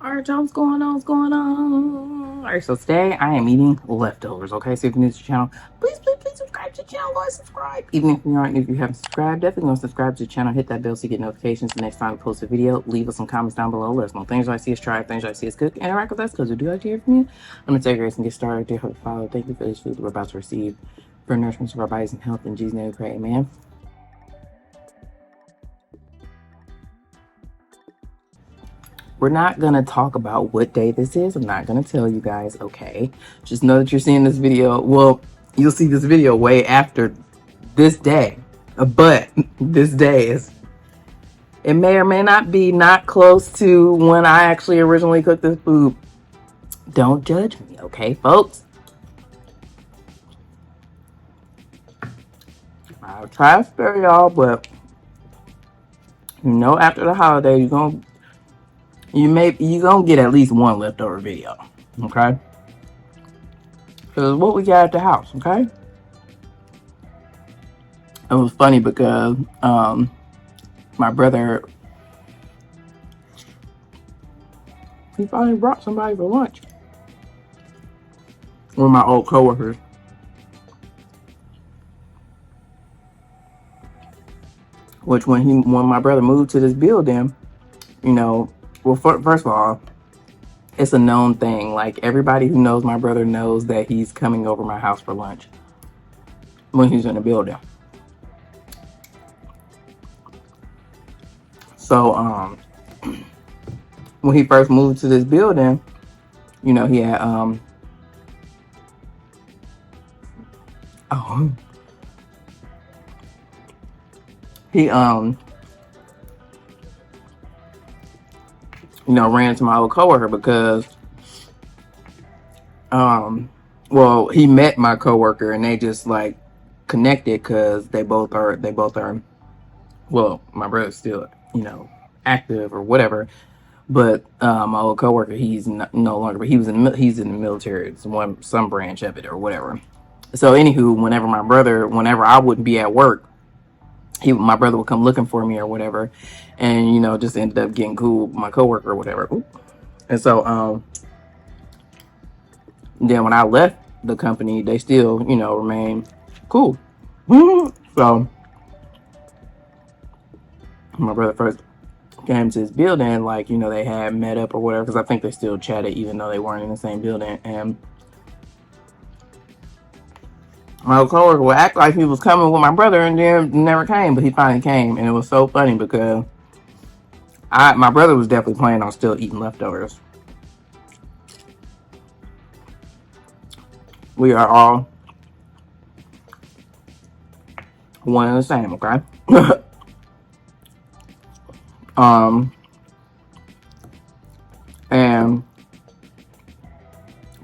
Alright, y'all, what's going on? What's going on? Alright, so today I am eating leftovers, okay? So if you're new to the channel, please subscribe to the channel. Go ahead, subscribe. Even if you aren't, if you haven't subscribed, definitely go subscribe to the channel. Hit that bell so you get notifications the next time we post a video. Leave us some comments down below. Let us know things you like to see us try, things you like to see us cook. Interact with us because we do like to hear from you. I'm going to take grace and get started. Dear Heavenly Father, thank you for this food that we're about to receive. For nourishment of our bodies and health. In Jesus' name we pray, amen. We're not going to talk about what day this is. I'm not going to tell you guys, okay? Just know that you're seeing this video. Well, you'll see this video way after this day. But this day is, it may or may not be not close to when I actually originally cooked this food. Don't judge me, okay, folks? I'll try to spare y'all, but you know, after the holiday, you're gonna get at least one leftover video, okay? Because what we got at the house, okay? It was funny because my brother, he finally brought somebody for lunch. One of my old coworkers. Which when my brother moved to this building, you know, well, first of all, it's a known thing. Like, everybody who knows my brother knows that he's coming over my house for lunch when he's in the building. So, when he first moved to this building, you know, he had, he, you know, ran into my old coworker because, well, he met my coworker and they just like connected because they both are, well, my brother's still, you know, active or whatever, but my old coworker, he's no longer, but he's in the military. It's some branch of it or whatever. So anywho, whenever I wouldn't be at work, my brother would come looking for me or whatever, and you know, just ended up getting cool with my coworker or whatever. And so then when I left the company, they still, you know, remained cool. So my brother first came to this building, like, you know, they had met up or whatever, because I think they still chatted even though they weren't in the same building. And my coworker would act like he was coming with my brother and then never came, but he finally came. And it was so funny because my brother was definitely planning on still eating leftovers. We are all one and the same, okay? But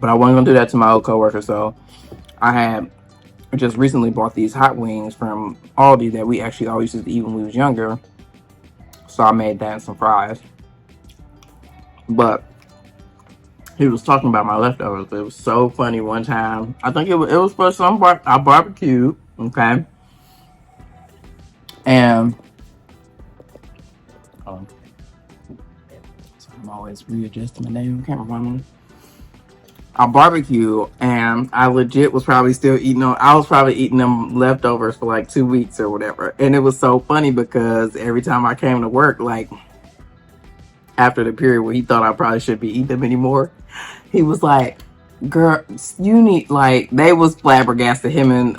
I wasn't gonna do that to my old coworker, so I had just recently bought these hot wings from Aldi that we actually always used to eat when we was younger. So I made that and some fries. But he was talking about my leftovers. It was so funny one time. I think it was for some I barbecued, okay? And so I'm always readjusting my damn camera. I barbecue and I legit was probably still eating I was probably eating them leftovers for like 2 weeks or whatever. And it was so funny because every time I came to work, like after the period where he thought I probably shouldn't be eating them anymore, he was like, girl, you need, like, they was flabbergasted, him and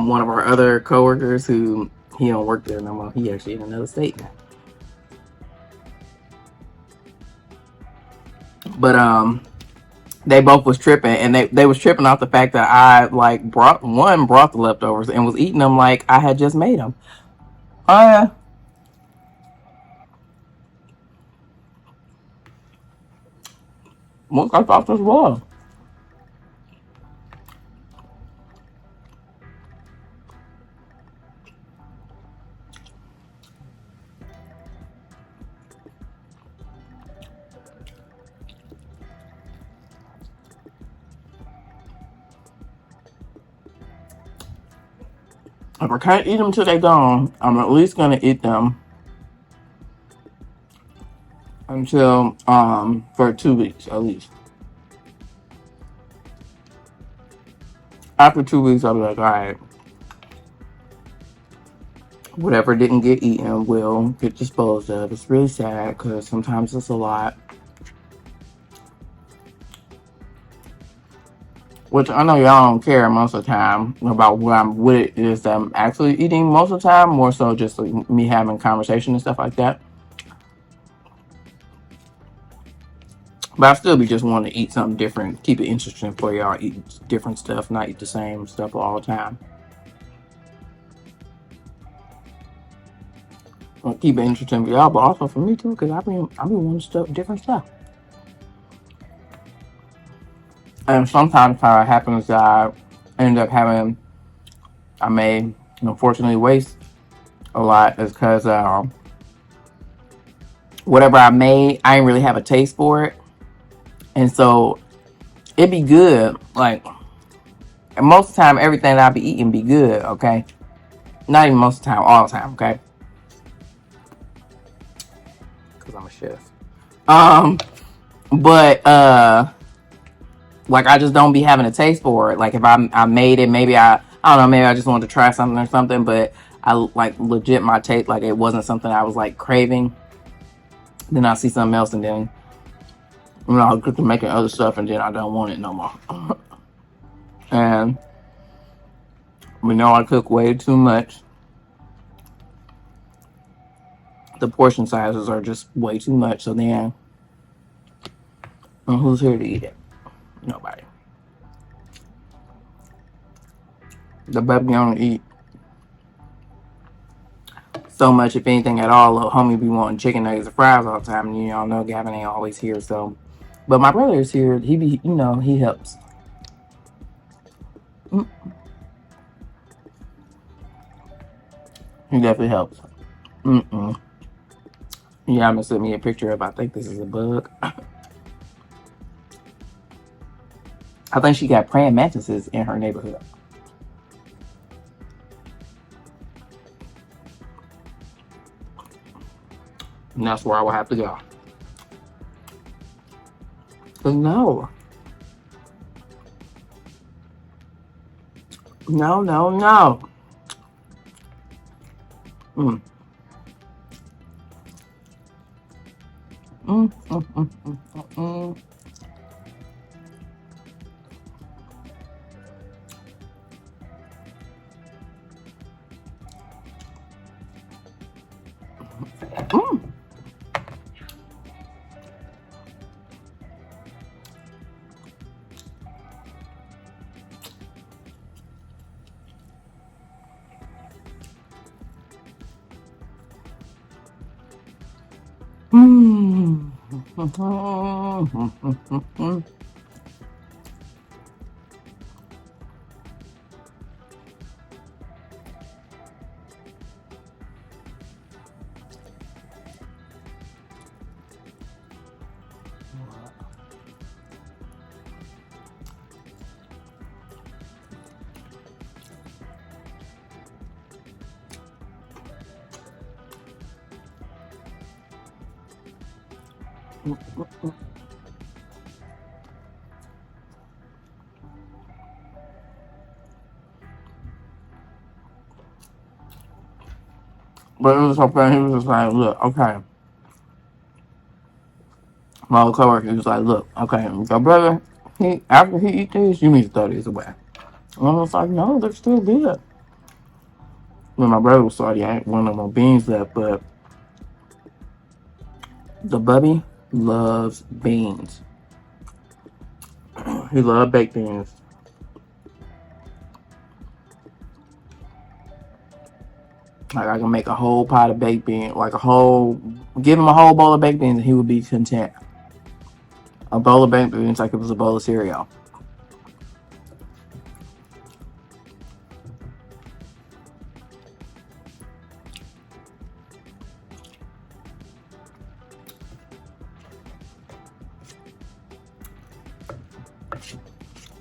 one of our other coworkers who, he don't work there no more. He actually in another state now. But they both was tripping, and they was tripping off the fact that I like brought the leftovers and was eating them like I had just made them. What I thought this was. If I can't eat them till they're gone, I'm at least gonna eat them until for 2 weeks at least. After 2 weeks, I'll be like, all right, whatever didn't get eaten will get disposed of. It's really sad because sometimes it's a lot. Which I know y'all don't care most of the time about what it is that I'm actually eating most of the time. More so just like me having conversation and stuff like that. But I still be just wanting to eat something different. Keep it interesting for y'all. Eat different stuff, not eat the same stuff all the time. Well, keep it interesting for y'all, but also for me too, because I be wanting different stuff. And sometimes how it happens that I end up having, I may unfortunately waste a lot is because whatever I made, I didn't really have a taste for it. And so it'd be good. Like, and most of the time, everything that I be eating be good, okay? Not even most of the time, all the time, okay? Because I'm a chef. But like I just don't be having a taste for it. Like if I made it, maybe I don't know, maybe I just wanted to try something or something, but I like legit my taste, like it wasn't something I was like craving. Then I see something else and then I'll get to making other stuff and then I don't want it no more. And we know I cook way too much. The portion sizes are just way too much. So then who's here to eat it? Nobody. The baby only eat so much, if anything at all. Little homie be wanting chicken nuggets and fries all the time. And y'all know Gavin ain't always here, so. But my brother is here. He be, he helps. He definitely helps. Yeah, I'm gonna send me a picture of. I think this is a bug. I think she got praying mantises in her neighborhood. And that's where I will have to go. But no. No, no, no. Mm. Mm, mm, mm, mm, mm, mm. Mm. Mm. But it was so funny. He was just like, look, okay. My old coworker, he was like, look, okay, your brother, after he eat these, you need to throw these away. And I was like, no, they're still good. When my brother was sorry, I ain't one of my beans left, but the bubby loves beans. He loves baked beans. Like I can make a whole pot of baked beans, give him a whole bowl of baked beans and he would be content. A bowl of baked beans like it was a bowl of cereal.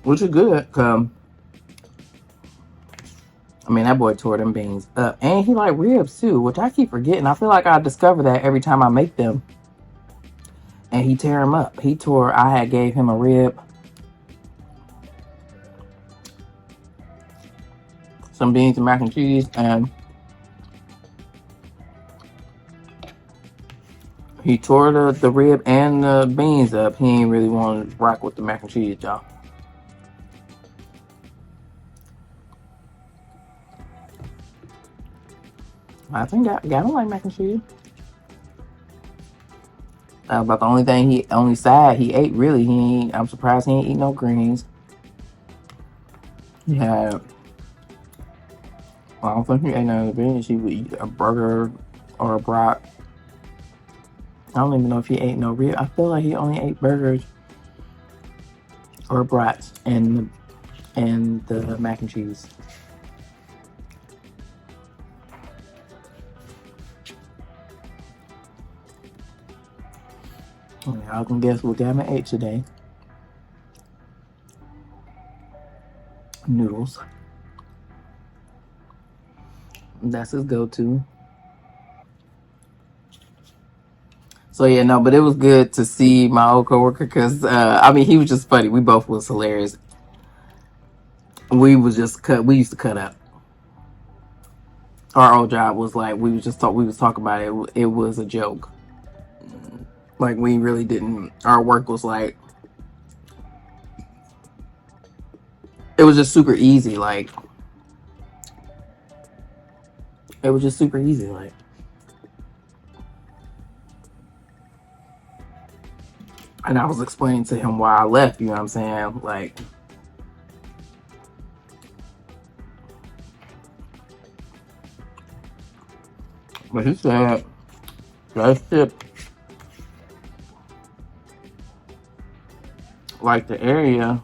Which is good, that boy tore them beans up. And he like ribs too, which I keep forgetting. I feel like I discover that every time I make them. and he tear him up. I had gave him a rib, some beans and mac and cheese, and he tore the rib and the beans up. He ain't really want to rock with the mac and cheese, y'all. I think I don't like mac and cheese. About the only side he ate, really. I'm surprised he ain't eat no greens. He had, I don't think he ate none of the beans. He would eat a burger or a brat. I don't even know if he ate no rib. I feel like he only ate burgers or brats and the mac and cheese. Y'all can guess what Gavin ate today. Noodles. That's his go-to. So yeah, no, but it was good to see my old coworker because I mean he was just funny. We both was hilarious. We used to cut up. Our old job was like we was talking about it. It was a joke. Like we really didn't. Our work was like it was just super easy. Like it was just super easy. Like. And I was explaining to him why I left, you know what I'm saying? Like, but he said, that shit, like the area,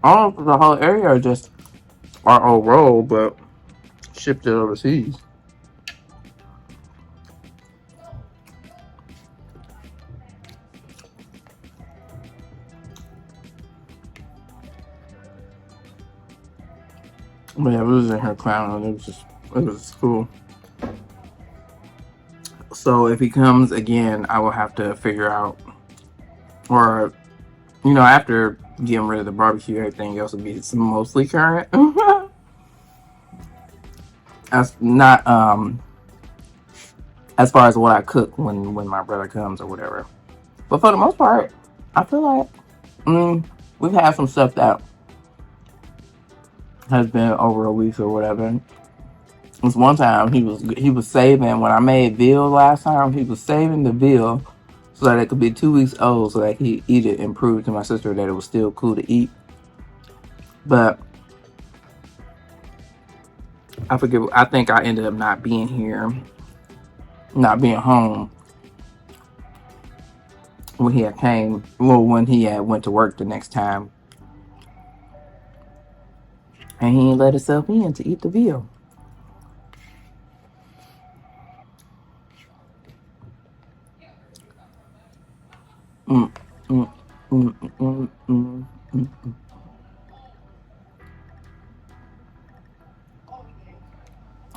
I don't know if the whole area or just our old road, but shipped it overseas. But yeah, we was in here clowning. It was cool. So if he comes again, I will have to figure out, or, you know, after getting rid of the barbecue, everything else will be mostly current. That's not, as far as what I cook when my brother comes or whatever. But for the most part, I feel like we've had some stuff that has been over a week or whatever. This one time he was saving when I made veal last time. He was saving the veal so that it could be 2 weeks old, so that he eat it and prove to my sister that it was still cool to eat. But I forget. I think I ended up not being home when he had came. Well, when he had went to work the next time, and he ain't let himself in to eat the veal. Mm, mm, mm, mm, mm, mm, mm.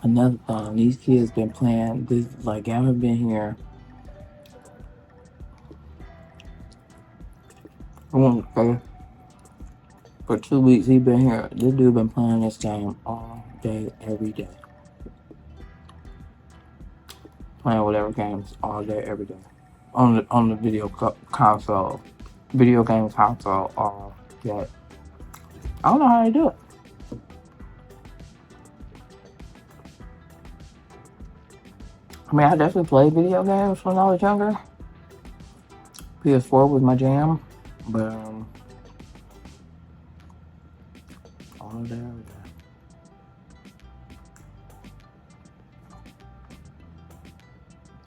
Another thing, these kids been playing this. Like, I haven't been here. I want to say for 2 weeks he been here. This dude been playing this game all day, every day. Playing whatever games all day, every day. On the console. Video game console all day. I don't know how they do it. I mean, I definitely played video games when I was younger. PS4 was my jam. But all day, every day.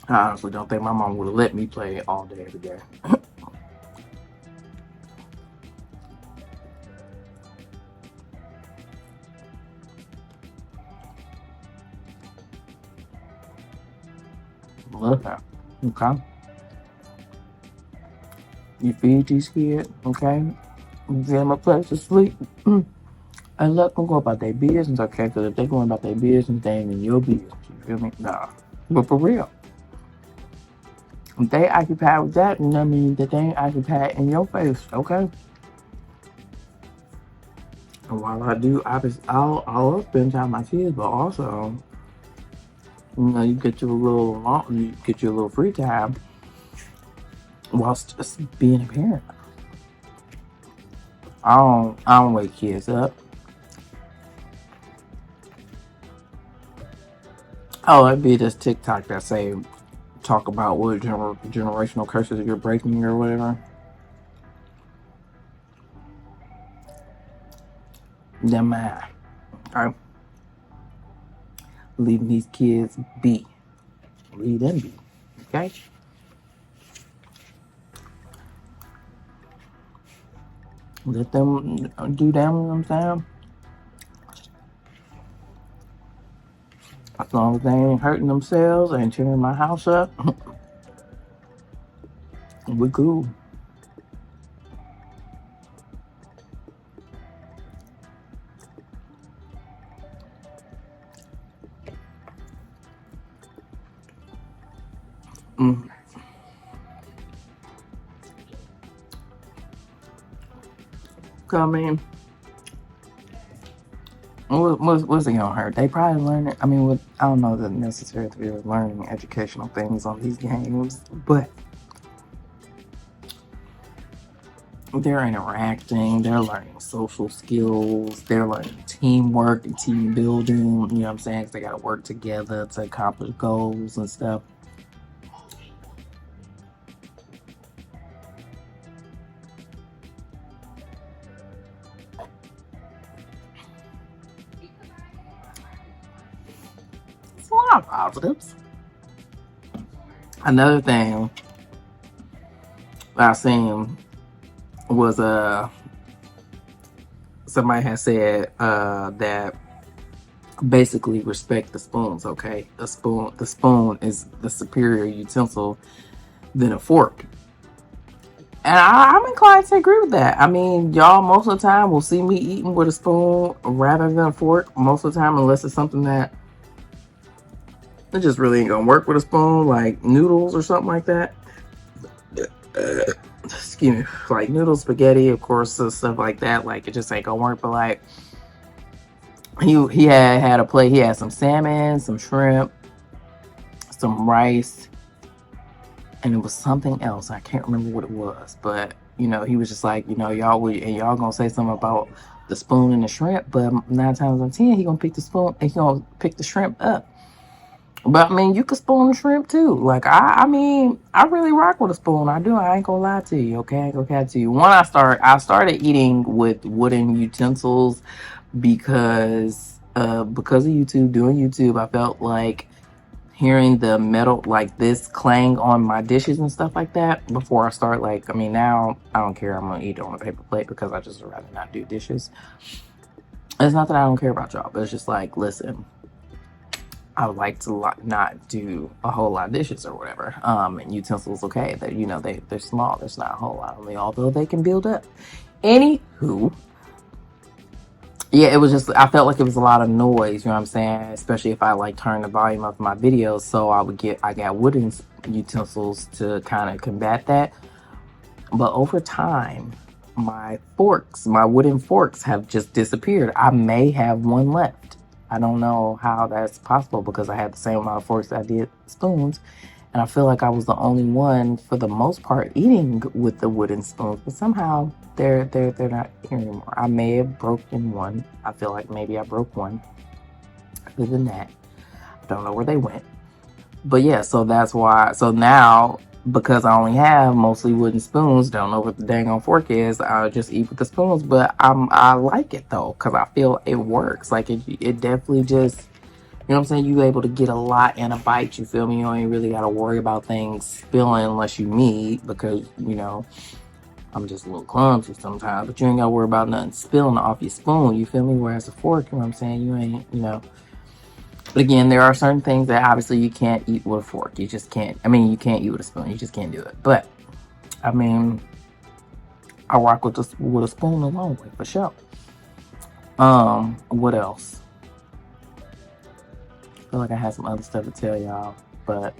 I honestly don't think my mom would have let me play all day, every day. Love that. Okay. You feed these kids, okay? You give them a place to sleep. And let them go about their business, okay? Because if they're going about their business, they ain't in your business. You feel me? Nah. But for real. If they occupied with that, then that means that they ain't occupied in your face, okay? And while I do, I'll spend time with my kids, but also, you get your you get your little free time whilst just being a parent. I don't wake kids up. Oh, it'd be this TikTok that say talk about what generational curses you're breaking or whatever. Then man, I'm leaving these kids be. Leave them be. Okay? Let them do them, you know what I'm saying? As long as they ain't hurting themselves, ain't tearing my house up, we cool. Mm. Come in. What's it gonna hurt? They probably learning. I mean, I don't know that necessarily they're learning educational things on these games, but they're interacting, they're learning social skills, they're learning teamwork and team building, you know what I'm saying? 'Cause they gotta work together to accomplish goals and stuff. It's a lot of positives. Another thing I seen was somebody had said that basically respect the spoons, okay? The spoon is the superior utensil than a fork. And I'm inclined to agree with that. I mean, y'all most of the time will see me eating with a spoon rather than a fork. Most of the time, unless it's something that it just really ain't gonna work with a spoon, like noodles or something like that. Excuse me, like noodles, spaghetti, of course, stuff like that. Like it just ain't gonna work. But like he had a plate. He had some salmon, some shrimp, some rice, and it was something else. I can't remember what it was, but he was just like, y'all gonna say something about the spoon and the shrimp, but 9 times out of 10, he gonna pick the spoon and he gonna pick the shrimp up. But I mean, you could spoon the shrimp too. Like I mean, I really rock with a spoon. I do. I ain't gonna lie to you. Okay, I ain't gonna lie to you. I started eating with wooden utensils because of YouTube. Doing YouTube, I felt like hearing the metal like this clang on my dishes and stuff like that before I start. Like, I mean, now I don't care. I'm gonna eat it on a paper plate because I just rather not do dishes. It's not that I don't care about y'all, but it's just like, listen, I would like to not do a whole lot of dishes or whatever. And utensils, okay, that they're small. There's not a whole lot of me, although they can build up. Anywho, yeah, it was just I felt like it was a lot of noise. You know what I'm saying? Especially if I like turn the volume of my videos, so I got wooden utensils to kind of combat that. But over time, my wooden forks have just disappeared. I may have one left. I don't know how that's possible because I had the same amount of forks that I did spoons. And I feel like I was the only one, for the most part, eating with the wooden spoons. But somehow they're not here anymore. I may have broken one. I feel like maybe I broke one. Other than that, I don't know where they went. But yeah, so that's why. So now, because I only have mostly wooden spoons, don't know what the dang on fork is, I'll just eat with the spoons. But I like it though, because I feel it works. Like it definitely just, what I'm saying? You able to get a lot in a bite. You feel me? You ain't really got to worry about things spilling unless you need, because I'm just a little clumsy sometimes. But you ain't got to worry about nothing spilling off your spoon. You feel me? Whereas a fork, you know what I'm saying? You ain't. But again, there are certain things that obviously you can't eat with a fork. You just can't. I mean, you can't eat with a spoon. You just can't do it. But I mean, I rock with a spoon a long way for sure. What else? I feel like I had some other stuff to tell y'all, but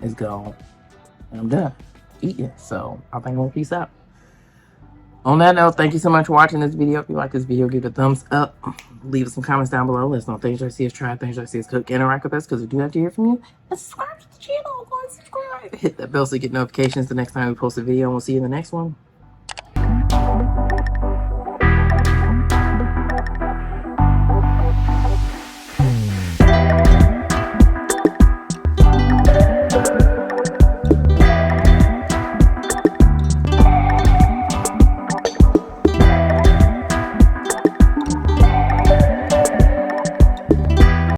it's gone. and I'm done eating. So I think I'm gonna peace out. On that note, thank you so much for watching this video. If you like this video, give it a thumbs up. Leave us some comments down below. Let us know things you see us try, things you see us cook, interact with us, because we do have to hear from you. And subscribe to the channel. Go and subscribe. Hit that bell so you get notifications the next time we post a video, and we'll see you in the next one.